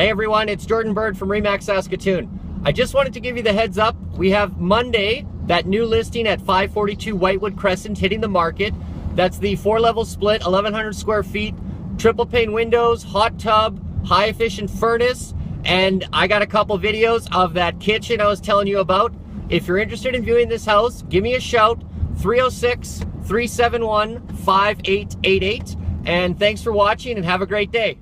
Hey everyone, it's Jordan Bird from Remax Saskatoon. I just wanted to give you the heads up. We have Monday, that new listing at 542 Whitwood Crescent hitting the market. That's the 4-level split, 1,100 square feet, triple pane windows, hot tub, high efficient furnace, and I got a couple videos of that kitchen I was telling you about. If you're interested in viewing this house, give me a shout, 306-371-5888. And thanks for watching and have a great day.